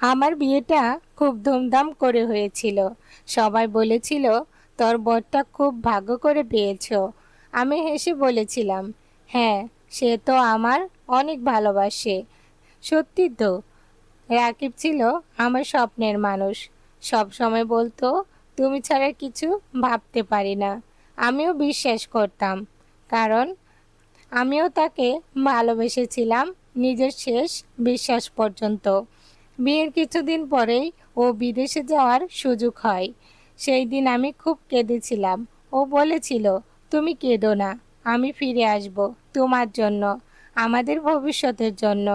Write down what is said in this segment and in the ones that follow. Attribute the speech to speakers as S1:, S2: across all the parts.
S1: আমার বিয়েটা খুব ধুমধাম করে হয়েছিল। সবাই বলেছিল, তোর বরটা খুব ভাগ্য করে পেয়েছো। আমি হেসে বলেছিলাম, হ্যাঁ, সে তো আমার অনেক ভালোবাসে। সত্যি তো, রাকিব ছিল আমার স্বপ্নের মানুষ। সব সময় বলতো, তুমি ছাড়া কিছু ভাবতে পারি না। আমিও বিশ্বাস করতাম, কারণ আমিও তাকে ভালোবেসেছিলাম নিজের শেষ বিশ্বাস পর্যন্ত। বিয়ের কিছুদিন পরেই ও বিদেশে যাওয়ার সুযোগ হয়। সেই দিন আমি খুব কেঁদেছিলাম। ও বলেছিল, তুমি কেঁদো না, আমি ফিরে আসব তোমার জন্য, আমাদের ভবিষ্যতের জন্য।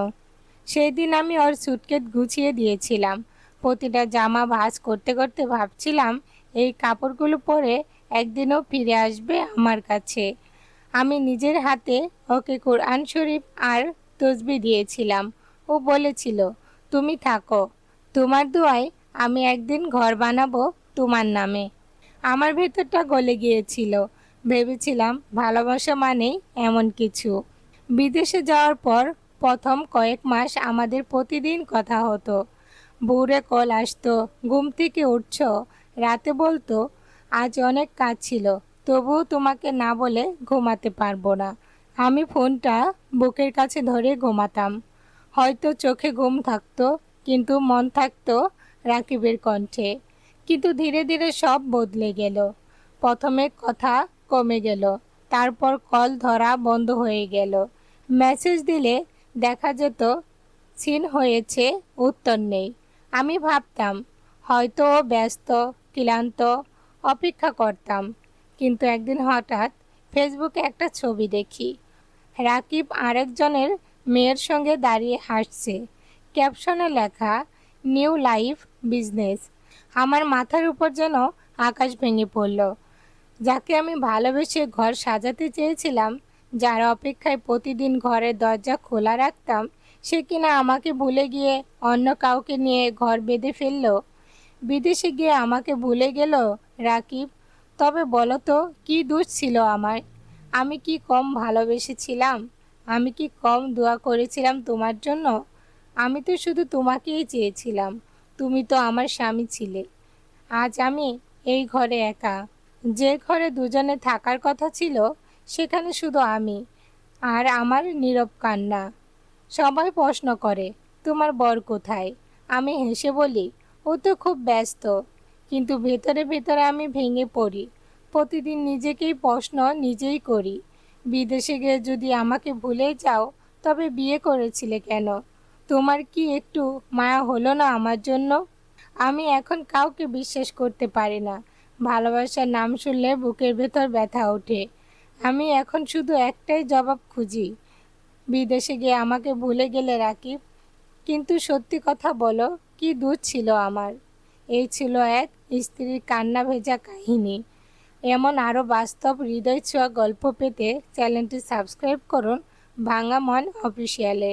S1: সেই দিন আমি ওর সুটকেস গুছিয়ে দিয়েছিলাম। প্রতিটা জামা ভাঁজ করতে করতে ভাবছিলাম, এই কাপড়গুলো পরে একদিনও ফিরে আসবে আমার কাছে। আমি নিজের হাতে ওকে কোরআন শরীফ আর তসবি দিয়েছিলাম। ও বলেছিল, তুমি থাকো, তোমার দোয়ায় আমি একদিন ঘর বানাবো তোমার নামে। আমার ভেতরটা গলে গিয়েছিল। ভেবেছিলাম ভালোবাসা মানেই এমন কিছু। বিদেশে যাওয়ার পর প্রথম কয়েক মাস আমাদের প্রতিদিন কথা হতো। ভোরে কল আসতো, ঘুম থেকে উঠছো, রাতে বলতো, আজ অনেক কাজ ছিল, তবুও তোমাকে না বলে ঘুমাতে পারবো না। আমি ফোনটা বুকের কাছে ধরে ঘুমাতাম। হয়তো চোখে ঘুম থাকতো, কিন্তু মন থাকতো রাকিবের কণ্ঠে। কিন্তু ধীরে ধীরে সব বদলে গেল। প্রথমে কথা কমে গেল, তারপর কল ধরা বন্ধ হয়ে গেল। মেসেজ দিলে দেখা যেত সিন হয়েছে, উত্তর নেই। আমি ভাবতাম, হয়তো ও ব্যস্ত, ক্লান্ত, অপেক্ষা করতাম। কিন্তু একদিন হঠাৎ ফেসবুকে একটা ছবি দেখি, রাকিব আরেকজনের মেয়ের সঙ্গে দাঁড়িয়ে হাসছে। ক্যাপশনে লেখা, নিউ লাইফ বিজনেস। আমার মাথার উপর যেন আকাশ ভেঙে পড়ল। যাকে আমি ভালোবেসে ঘর সাজাতে চেয়েছিলাম, যার অপেক্ষায় প্রতিদিন ঘরের দরজা খোলা রাখতাম, সে কিনা আমাকে ভুলে গিয়ে অন্য কাউকে নিয়ে ঘর বেঁধে ফেলল। বিদেশে গিয়ে আমাকে ভুলে গেল রাকিব। তবে বলো তো, কী দোষ ছিল আমার? আমি কি কম ভালোবেসেছিলাম? আমি কি কম দোয়া করেছিলাম তোমার জন্য? আমি তো শুধু তোমাকেই চেয়েছিলাম। তুমি তো আমার স্বামী ছিলে। আজ আমি এই ঘরে একা। যে ঘরে দুজনে থাকার কথা ছিল, সেখানে শুধু আমি আর আমার নীরব কান্না। সবাই প্রশ্ন করে, তোমার বর কোথায়? আমি হেসে বলি, ও তো খুব ব্যস্ত। কিন্তু ভেতরে ভেতরে আমি ভেঙে পড়ি। প্রতিদিন নিজেকেই প্রশ্ন নিজেই করি, বিদেশে গিয়ে যদি আমাকে ভুলে যাও, তবে বিয়ে করেছিলে কেন? তোমার কি একটু মায়া হলো না আমার জন্য? আমি এখন কাউকে বিশ্বাস করতে পারি না। ভালোবাসার নাম শুনলে বুকের ভেতর ব্যথা ওঠে। আমি এখন শুধু একটাই জবাব খুঁজি, বিদেশে গিয়ে আমাকে ভুলে গেলে রাকিব। কিন্তু সত্যি কথা বলো, কি দোষ ছিল আমার? এই ছিল এক স্ত্রীর কান্না ভেজা কাহিনী। এমন আরও বাস্তব হৃদয় ছোঁয়া গল্প পেতে চ্যানেলটি সাবস্ক্রাইব করুন ভাঙা মন অফিসিয়ালে।